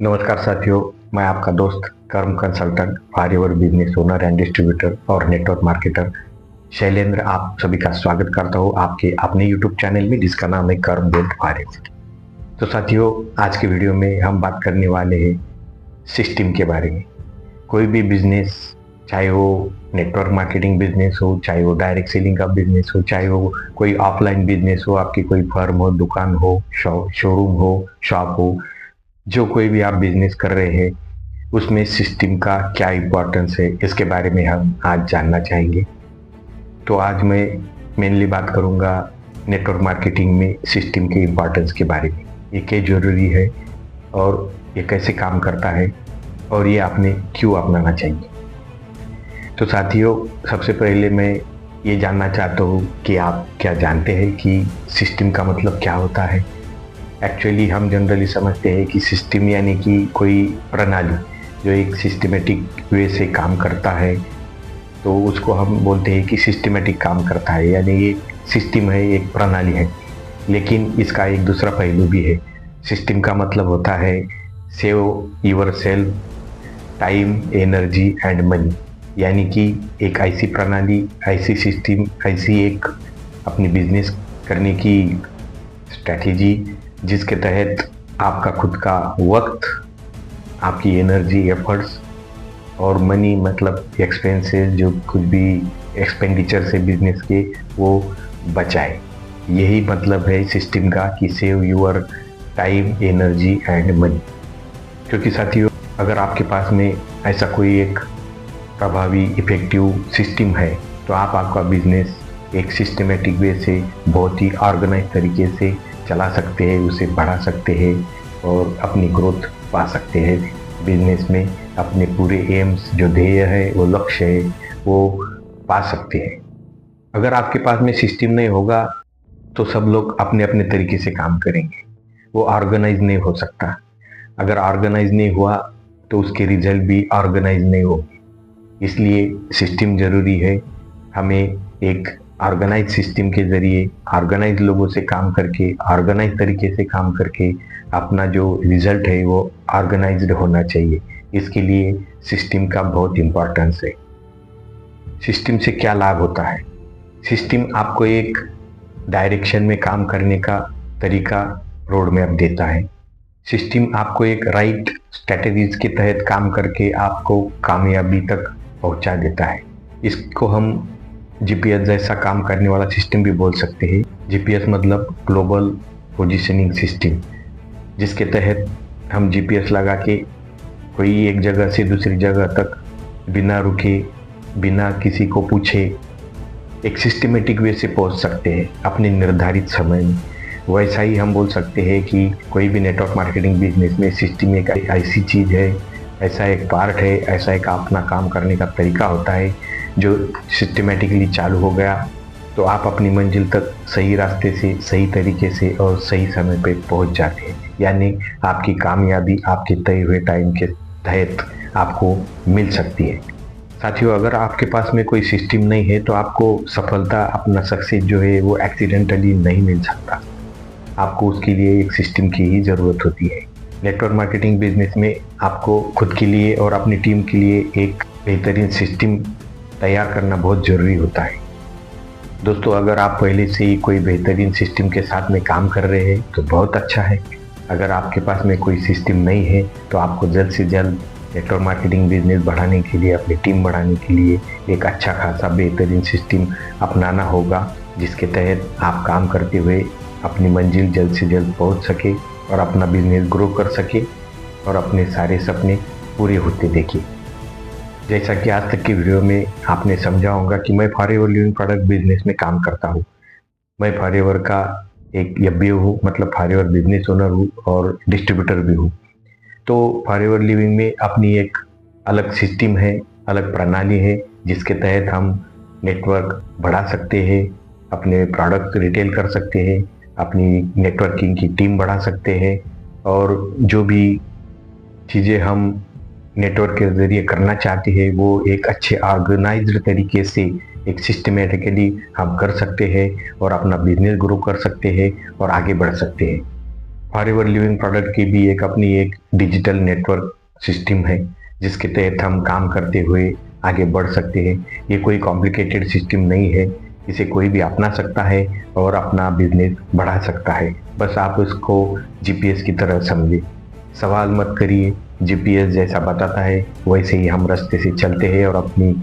नमस्कार साथियों, मैं आपका दोस्त कर्म consultant, forever business owner and distributor और नेटवर्क मार्केटर शैलेंद्र आप सभी का स्वागत करता हूँ आपके अपने यूट्यूब चैनल में जिसका नाम है कर्म बिल्ड फॉरएवर। तो साथियों, आज के वीडियो में हम बात करने वाले हैं सिस्टम के बारे में। कोई भी बिजनेस, चाहे वो नेटवर्क मार्केटिंग बिजनेस हो, चाहे वो डायरेक्ट सेलिंग का बिजनेस हो, चाहे वो कोई ऑफलाइन बिजनेस हो, आपकी कोई फर्म हो, दुकान हो, शोरूम हो, शॉप हो, जो कोई भी आप बिजनेस कर रहे हैं उसमें सिस्टम का क्या इम्पोर्टेंस है इसके बारे में हम आज जानना चाहेंगे। तो आज मैं मेनली बात करूंगा नेटवर्क मार्केटिंग में सिस्टम के इम्पोर्टेंस के बारे में। ये क्या ज़रूरी है और ये कैसे काम करता है और ये आपने क्यों अपनाना चाहिए। तो साथियों, सबसे पहले मैं ये जानना चाहता हूँ कि आप क्या जानते हैं कि सिस्टम का मतलब क्या होता है। एक्चुअली हम जनरली समझते हैं कि सिस्टम यानी कि कोई प्रणाली जो एक सिस्टमेटिक वे से काम करता है, तो उसको हम बोलते हैं कि सिस्टमेटिक काम करता है, यानी ये सिस्टम है, एक प्रणाली है। लेकिन इसका एक दूसरा पहलू भी है। सिस्टम का मतलब होता है save your self time, energy and money, यानी कि एक ऐसी प्रणाली, ऐसी सिस्टम, ऐसी एक अपनी बिजनेस करने की स्ट्रैटेजी जिसके तहत आपका खुद का वक्त, आपकी एनर्जी, एफर्ट्स और मनी मतलब एक्सपेंसेस, जो कुछ भी एक्सपेंडिचर से बिजनेस के, वो बचाए। यही मतलब है सिस्टम का कि save your time, energy and money. क्योंकि साथियों, अगर आपके पास में ऐसा कोई एक प्रभावी इफेक्टिव सिस्टम है तो आप आपका बिजनेस एक सिस्टमेटिक वे से बहुत ही ऑर्गेनाइज तरीके से चला सकते हैं, उसे बढ़ा सकते हैं और अपनी ग्रोथ पा सकते हैं। बिजनेस में अपने पूरे एम्स, जो ध्येय है, वो लक्ष्य है, वो पा सकते हैं। अगर आपके पास में सिस्टम नहीं होगा तो सब लोग अपने अपने तरीके से काम करेंगे, वो ऑर्गेनाइज नहीं हो सकता। अगर ऑर्गेनाइज नहीं हुआ तो उसके रिजल्ट भी ऑर्गेनाइज नहीं होंगे। इसलिए सिस्टम ज़रूरी है। हमें एक ऑर्गेनाइज सिस्टम के ज़रिए ऑर्गेनाइज लोगों से काम करके, ऑर्गेनाइज तरीके से काम करके अपना जो रिजल्ट है वो ऑर्गेनाइज्ड होना चाहिए। इसके लिए सिस्टम का बहुत इम्पोर्टेंस है। सिस्टम से क्या लाभ होता है? सिस्टम आपको एक डायरेक्शन में काम करने का तरीका, रोड मैप देता है। सिस्टम आपको एक राइट स्ट्रेटजीज के तहत काम करके आपको कामयाबी तक पहुंचा देता है। इसको हम जीपीएस जैसा काम करने वाला सिस्टम भी बोल सकते हैं। जीपीएस मतलब ग्लोबल पोजीशनिंग सिस्टम, जिसके तहत हम जीपीएस लगा के कोई एक जगह से दूसरी जगह तक बिना रुके, बिना किसी को पूछे एक सिस्टमेटिक वे से पहुंच सकते हैं अपने निर्धारित समय में। वैसा ही हम बोल सकते हैं कि कोई भी नेटवर्क मार्केटिंग बिजनेस में सिस्टम एक ऐसी चीज़ है, ऐसा एक पार्ट है, ऐसा एक अपना काम करने का तरीका होता है जो सिस्टमेटिकली चालू हो गया तो आप अपनी मंजिल तक सही रास्ते से, सही तरीके से और सही समय पर पहुंच जाते हैं। यानी आपकी कामयाबी आपके तय हुए टाइम के तहत आपको मिल सकती है। साथियों, अगर आपके पास में कोई सिस्टम नहीं है तो आपको सफलता, अपना सक्सेस जो है वो एक्सीडेंटली नहीं मिल सकता। आपको उसके लिए एक सिस्टम की ही ज़रूरत होती है। नेटवर्क मार्केटिंग बिजनेस में आपको खुद के लिए और अपनी टीम के लिए एक बेहतरीन सिस्टम तैयार करना बहुत ज़रूरी होता है। दोस्तों, अगर आप पहले से ही कोई बेहतरीन सिस्टम के साथ में काम कर रहे हैं तो बहुत अच्छा है। अगर आपके पास में कोई सिस्टम नहीं है तो आपको जल्द से जल्द नेटवर्क मार्केटिंग बिजनेस बढ़ाने के लिए, अपनी टीम बढ़ाने के लिए एक अच्छा खासा बेहतरीन सिस्टम अपनाना होगा, जिसके तहत आप काम करते हुए अपनी मंजिल जल्द से जल्द पहुंच सके और अपना बिजनेस ग्रो कर सके और अपने सारे सपने पूरे होते देखे। जैसा कि आज तक की वीडियो में आपने समझा होगा कि मैं फॉरएवर लिविंग प्रोडक्ट बिजनेस में काम करता हूँ। मैं फॉरएवर का एक एफबीओ हूँ, मतलब फॉरएवर बिजनेस ओनर हूँ और डिस्ट्रीब्यूटर भी हूँ। तो फॉरएवर लिविंग में अपनी एक अलग सिस्टम है, अलग प्रणाली है, जिसके तहत हम नेटवर्क बढ़ा सकते हैं, अपने प्रोडक्ट रिटेल कर सकते हैं, अपनी नेटवर्किंग की टीम बढ़ा सकते हैं और जो भी चीज़ें हम नेटवर्क के ज़रिए करना चाहते हैं वो एक अच्छे ऑर्गेनाइज्ड तरीके से, एक सिस्टमेटिकली हम कर सकते हैं और अपना बिजनेस ग्रो कर सकते हैं और आगे बढ़ सकते हैं। फॉरएवर लिविंग प्रोडक्ट की भी एक अपनी एक डिजिटल नेटवर्क सिस्टम है, जिसके तहत हम काम करते हुए आगे बढ़ सकते हैं। ये कोई कॉम्प्लिकेटेड सिस्टम नहीं है, इसे कोई भी अपना सकता है और अपना बिजनेस बढ़ा सकता है। बस आप उसको जीपीएस की तरह समझिए। सवाल मत करिए, जीपीएस जैसा बताता है वैसे ही हम रास्ते से चलते हैं और अपनी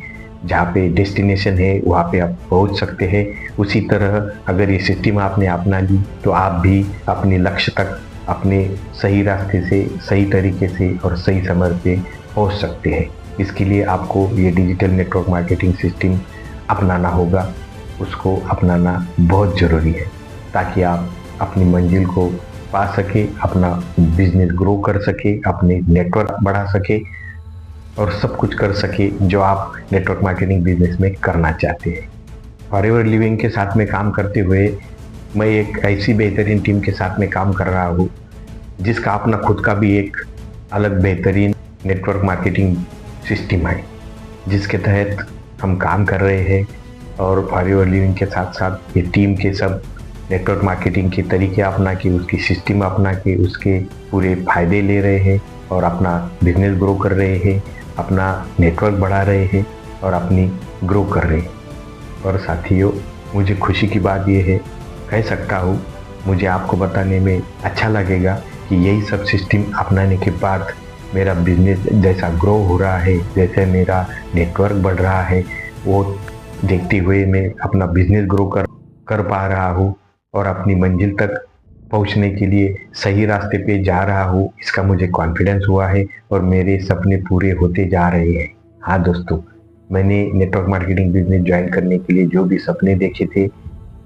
जहाँ पे डेस्टिनेशन है वहाँ पे आप पहुँच सकते हैं। उसी तरह अगर ये सिस्टम आपने अपना ली तो आप भी अपने लक्ष्य तक अपने सही रास्ते से, सही तरीके से और सही समय पे पहुँच सकते हैं। इसके लिए आपको ये डिजिटल नेटवर्क मार्केटिंग सिस्टम अपनाना होगा। उसको अपनाना बहुत ज़रूरी है ताकि आप अपनी मंजिल को पा सके, अपना बिजनेस ग्रो कर सके, अपने नेटवर्क बढ़ा सके और सब कुछ कर सके जो आप नेटवर्क मार्केटिंग बिजनेस में करना चाहते हैं। फॉरएवर लिविंग के साथ में काम करते हुए मैं एक ऐसी बेहतरीन टीम के साथ में काम कर रहा हूँ जिसका अपना खुद का भी एक अलग बेहतरीन नेटवर्क मार्केटिंग सिस्टम है, जिसके तहत हम काम कर रहे हैं। और फॉरएवर लिविंग के साथ साथ ये टीम के सब नेटवर्क मार्केटिंग के तरीके अपना के, उसकी सिस्टम अपना के, उसके पूरे फायदे ले रहे हैं और अपना बिजनेस ग्रो कर रहे हैं, अपना नेटवर्क बढ़ा रहे हैं और अपनी ग्रो कर रहे हैं। और साथियों, मुझे खुशी की बात यह है, कह सकता हूँ मुझे आपको बताने में अच्छा लगेगा कि यही सब सिस्टम अपनाने के बाद मेरा बिजनेस जैसा ग्रो हो रहा है, जैसे मेरा नेटवर्क बढ़ रहा है, वो देखते हुए मैं अपना बिजनेस ग्रो कर पा रहा हूँ और अपनी मंजिल तक पहुंचने के लिए सही रास्ते पे जा रहा हूँ। इसका मुझे कॉन्फिडेंस हुआ है और मेरे सपने पूरे होते जा रहे हैं। हाँ दोस्तों, मैंने नेटवर्क मार्केटिंग बिजनेस ज्वाइन करने के लिए जो भी सपने देखे थे,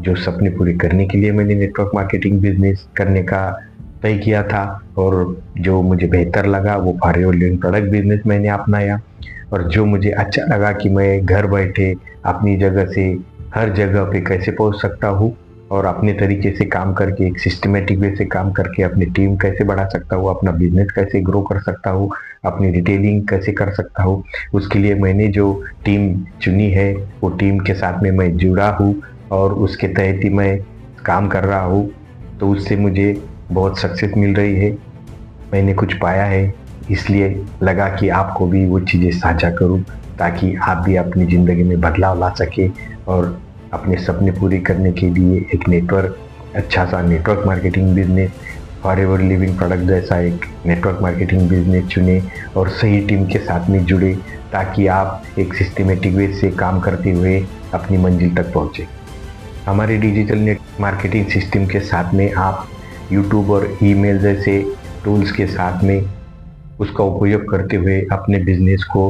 जो सपने पूरे करने के लिए मैंने नेटवर्क मार्केटिंग बिजनेस करने का तय किया था और जो मुझे बेहतर लगा वो फॉरएवर लिविंग प्रोडक्ट बिजनेस मैंने अपनाया। और जो मुझे अच्छा लगा कि मैं घर बैठे अपनी जगह से हर जगह पे कैसे पहुंच सकता हूँ और अपने तरीके से काम करके, एक सिस्टमेटिक वे से काम करके अपनी टीम कैसे बढ़ा सकता हूँ, अपना बिजनेस कैसे ग्रो कर सकता हूँ, अपनी रिटेलिंग कैसे कर सकता हूँ, उसके लिए मैंने जो टीम चुनी है वो टीम के साथ में मैं जुड़ा हूँ और उसके तहत ही मैं काम कर रहा हूँ। तो उससे मुझे बहुत सक्सेस मिल रही है, मैंने कुछ पाया है, इसलिए लगा कि आपको भी वो चीज़ें साझा करूँ ताकि आप भी अपनी ज़िंदगी में बदलाव ला सके और अपने सपने पूरे करने के लिए एक नेटवर्क, अच्छा सा network marketing business, forever living product जैसा एक नेटवर्क मार्केटिंग बिजनेस चुने और सही टीम के साथ में जुड़े ताकि आप एक सिस्टमेटिक वे से काम करते हुए अपनी मंजिल तक पहुँचे। हमारे डिजिटल नेट मार्केटिंग सिस्टम के साथ में आप यूट्यूब और ईमेल जैसे टूल्स के साथ में उसका उपयोग करते हुए अपने बिजनेस को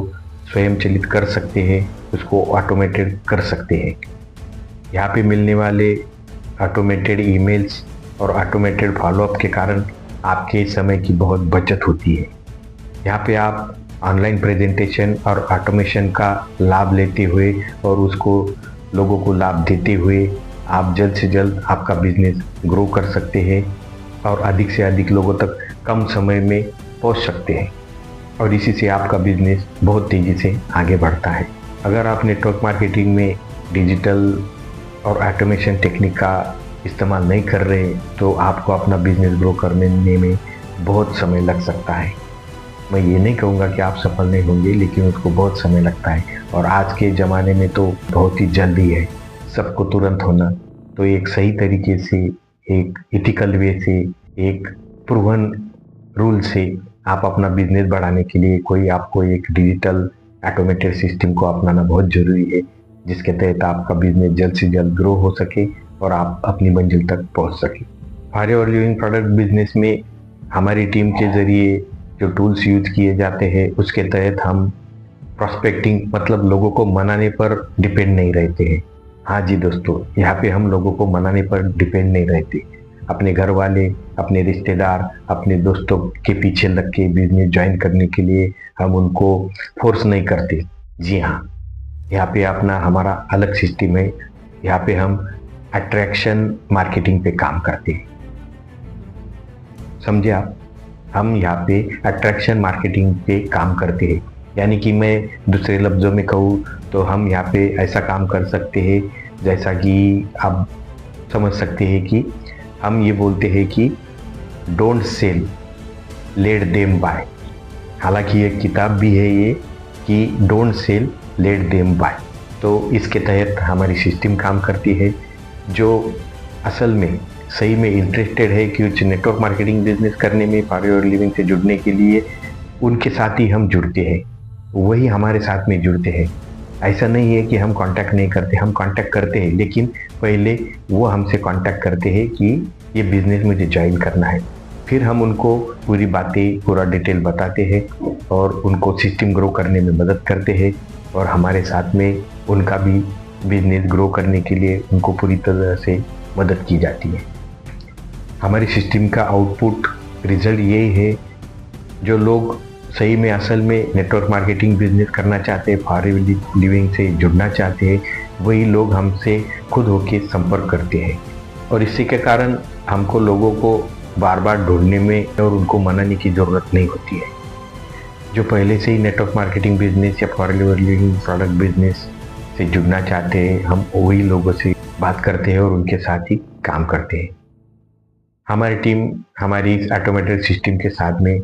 स्वयं चलित कर सकते हैं, उसको ऑटोमेटेड कर सकते हैं। यहाँ पे मिलने वाले ऑटोमेटेड ईमेल्स और ऑटोमेटेड फॉलोअप के कारण आपके समय की बहुत बचत होती है। यहाँ पे आप ऑनलाइन प्रेजेंटेशन और ऑटोमेशन का लाभ लेते हुए और उसको लोगों को लाभ देते हुए आप जल्द से जल्द आपका बिजनेस ग्रो कर सकते हैं और अधिक से अधिक लोगों तक कम समय में पहुँच सकते हैं और इसी से आपका बिजनेस बहुत तेज़ी से आगे बढ़ता है। अगर आप नेटवर्क मार्केटिंग में डिजिटल और ऑटोमेशन टेक्निक का इस्तेमाल नहीं कर रहे तो आपको अपना बिजनेस ग्रो करने में बहुत समय लग सकता है। मैं ये नहीं कहूँगा कि आप सफल नहीं होंगे, लेकिन उसको बहुत समय लगता है और आज के ज़माने में तो बहुत ही जल्दी है सबको तुरंत होना। तो एक सही तरीके से, एक इथिकल वे से, एक प्रूवन रूल से आप अपना बिजनेस बढ़ाने के लिए कोई आपको एक डिजिटल ऑटोमेटेड सिस्टम को अपनाना बहुत ज़रूरी है, जिसके तहत आपका बिजनेस जल्द से जल्द ग्रो हो सके और आप अपनी मंजिल तक पहुंच सके। फॉरएवर लिविंग प्रोडक्ट बिजनेस में हमारी टीम के ज़रिए जो टूल्स यूज किए जाते हैं उसके तहत हम प्रोस्पेक्टिंग, मतलब लोगों को मनाने पर डिपेंड नहीं रहते हैं। हाँ जी दोस्तों, यहाँ पे हम लोगों को मनाने पर डिपेंड नहीं रहते। अपने घर वाले, अपने रिश्तेदार, अपने दोस्तों के पीछे लग के बिजनेस ज्वाइन करने के लिए हम उनको फोर्स नहीं करते। जी हाँ, यहाँ पे अपना हमारा अलग सिस्टम है। यहाँ पे हम अट्रैक्शन मार्केटिंग पे काम करते हैं, समझे आप। हम यहाँ पे अट्रैक्शन मार्केटिंग पे काम करते हैं, यानी कि मैं दूसरे लफ्ज़ों में कहूँ तो हम यहाँ पे ऐसा काम कर सकते हैं जैसा कि आप समझ सकते हैं कि हम ये बोलते हैं कि don't sell, let them by. हालांकि एक किताब भी है ये कि don't sell, let them by. तो इसके तहत हमारी सिस्टम काम करती है। जो असल में सही में इंटरेस्टेड है कि कुछ नेटवर्क मार्केटिंग बिजनेस करने में, फॉरएवर लिविंग से जुड़ने के लिए, उनके साथ ही हम जुड़ते हैं, वही हमारे साथ में जुड़ते हैं। ऐसा नहीं है कि हम कांटेक्ट नहीं करते, हम कांटेक्ट करते हैं, लेकिन पहले वो हमसे कांटेक्ट करते हैं कि ये बिज़नेस मुझे ज्वाइन करना है। फिर हम उनको पूरी बातें, पूरा डिटेल बताते हैं और उनको सिस्टम ग्रो करने में मदद करते हैं और हमारे साथ में उनका भी बिजनेस ग्रो करने के लिए उनको पूरी तरह से मदद की जाती है। हमारी सिस्टम का आउटपुट रिजल्ट यही है, जो लोग सही में असल में नेटवर्क मार्केटिंग बिजनेस करना चाहते हैं, फॉरएवर लिविंग से जुड़ना चाहते हैं, वही लोग हमसे खुद होके संपर्क करते हैं। और इसी के कारण हमको लोगों को बार बार ढूंढने में और उनको मनाने की ज़रूरत नहीं होती है। जो पहले से ही नेटवर्क मार्केटिंग बिजनेस या फॉरएवर लिविंग प्रोडक्ट बिजनेस से जुड़ना चाहते हैं, हम वही लोगों से बात करते हैं और उनके साथ ही काम करते हैं। हमारी टीम हमारी इस ऑटोमेटेड सिस्टम के साथ में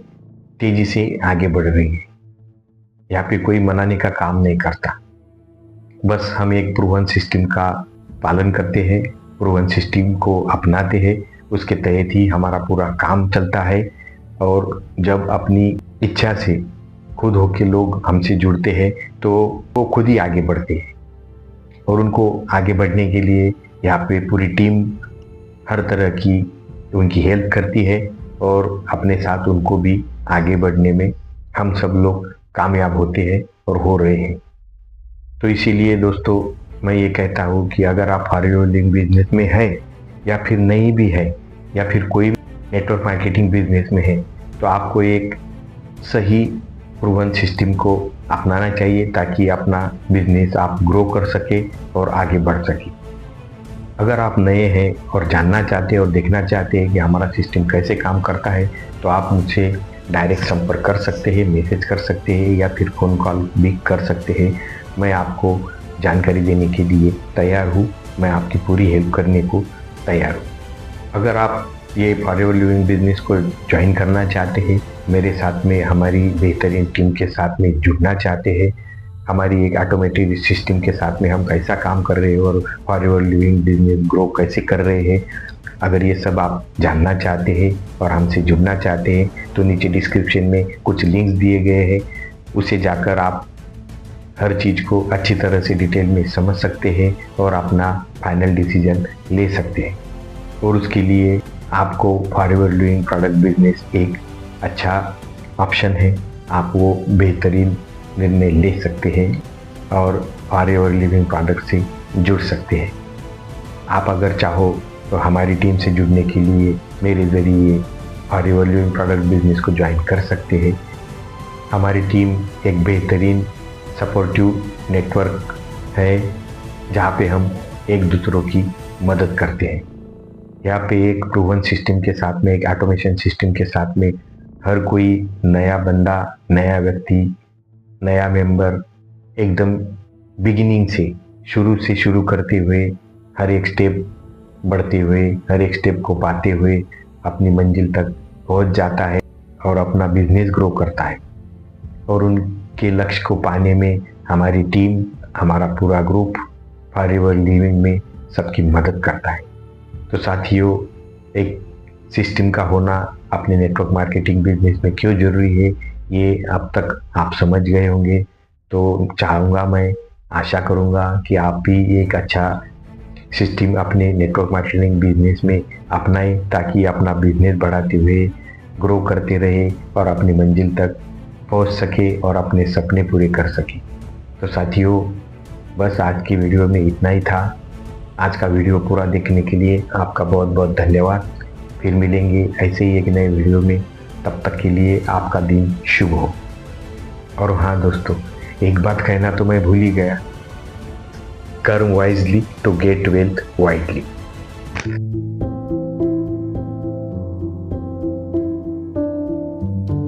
तेज़ी से आगे बढ़ रही है। यहाँ पे कोई मनाने का काम नहीं करता, बस हम एक प्रूवन सिस्टम का पालन करते हैं, प्रूवन सिस्टम को अपनाते हैं, उसके तहत ही हमारा पूरा काम चलता है। और जब अपनी इच्छा से खुद होके लोग हमसे जुड़ते हैं तो वो खुद ही आगे बढ़ते हैं और उनको आगे बढ़ने के लिए यहाँ पे पूरी टीम हर तरह की उनकी हेल्प करती है और अपने साथ उनको भी आगे बढ़ने में हम सब लोग कामयाब होते हैं और हो रहे हैं। तो इसीलिए दोस्तों मैं ये कहता हूँ कि अगर आप फॉरएवर लिविंग बिजनेस में हैं या फिर नहीं भी है या फिर कोई नेटवर्क मार्केटिंग बिजनेस में है, तो आपको एक सही प्रूवन सिस्टम को अपनाना चाहिए ताकि अपना बिजनेस आप ग्रो कर सके और आगे बढ़ सके। अगर आप नए हैं और जानना चाहते हैं और देखना चाहते हैं कि हमारा सिस्टम कैसे काम करता है, तो आप मुझसे डायरेक्ट संपर्क कर सकते हैं, मैसेज कर सकते हैं या फिर फ़ोन कॉल भी कर सकते हैं। मैं आपको जानकारी देने के लिए तैयार हूँ, मैं आपकी पूरी हेल्प करने को तैयार हूँ। अगर आप ये फॉरएवर लिविंग बिजनेस को ज्वाइन करना चाहते हैं, मेरे साथ में हमारी बेहतरीन टीम के साथ में जुड़ना चाहते हैं, हमारी एक ऑटोमेटेड सिस्टम के साथ में हम कैसा काम कर रहे हैं और फॉरएवर लिविंग बिजनेस ग्रो कैसे कर रहे हैं, अगर ये सब आप जानना चाहते हैं और हमसे जुड़ना चाहते हैं, तो नीचे डिस्क्रिप्शन में कुछ लिंक्स दिए गए हैं, उसे जाकर आप हर चीज़ को अच्छी तरह से डिटेल में समझ सकते हैं और अपना फाइनल डिसीजन ले सकते हैं। और उसके लिए आपको फॉरएवर लिविंग प्रोडक्ट बिजनेस एक अच्छा ऑप्शन है, आप वो बेहतरीन निर्णय ले सकते हैं और फॉरएवर लिविंग प्रोडक्ट से जुड़ सकते हैं। आप अगर चाहो तो हमारी टीम से जुड़ने के लिए मेरे ज़रिए फॉरएवर लिविंग प्रोडक्ट बिजनेस को ज्वाइन कर सकते हैं। हमारी टीम एक बेहतरीन सपोर्टिव नेटवर्क है जहाँ पे हम एक दूसरों की मदद करते हैं। यहाँ पे एक प्रूवन सिस्टम के साथ में, एक ऑटोमेशन सिस्टम के साथ में हर कोई नया बंदा, नया व्यक्ति, नया मेंबर एकदम बिगिनिंग से शुरू करते हुए हर एक स्टेप बढ़ते हुए, हर एक स्टेप को पाते हुए अपनी मंजिल तक पहुंच जाता है और अपना बिजनेस ग्रो करता है। और उनके लक्ष्य को पाने में हमारी टीम, हमारा पूरा ग्रुप फॉरएवर लिविंग में सबकी मदद करता है। तो साथियों, एक सिस्टम का होना अपने नेटवर्क मार्केटिंग बिजनेस में क्यों ज़रूरी है, ये अब तक आप समझ गए होंगे। तो चाहूँगा, मैं आशा करूँगा कि आप भी एक अच्छा सिस्टम अपने नेटवर्क मार्केटिंग बिजनेस में अपनाएं ताकि अपना बिजनेस बढ़ाते हुए ग्रो करते रहे और अपनी मंजिल तक पहुंच सके और अपने सपने पूरे कर सके। तो साथियों, बस आज की वीडियो में इतना ही था। आज का वीडियो पूरा देखने के लिए आपका बहुत बहुत धन्यवाद। फिर मिलेंगे ऐसे ही एक नए वीडियो में, तब तक के लिए आपका दिन शुभ हो। और हाँ दोस्तों, एक बात कहना तो मैं भूल ही गया, कर्म wisely to get wealth widely.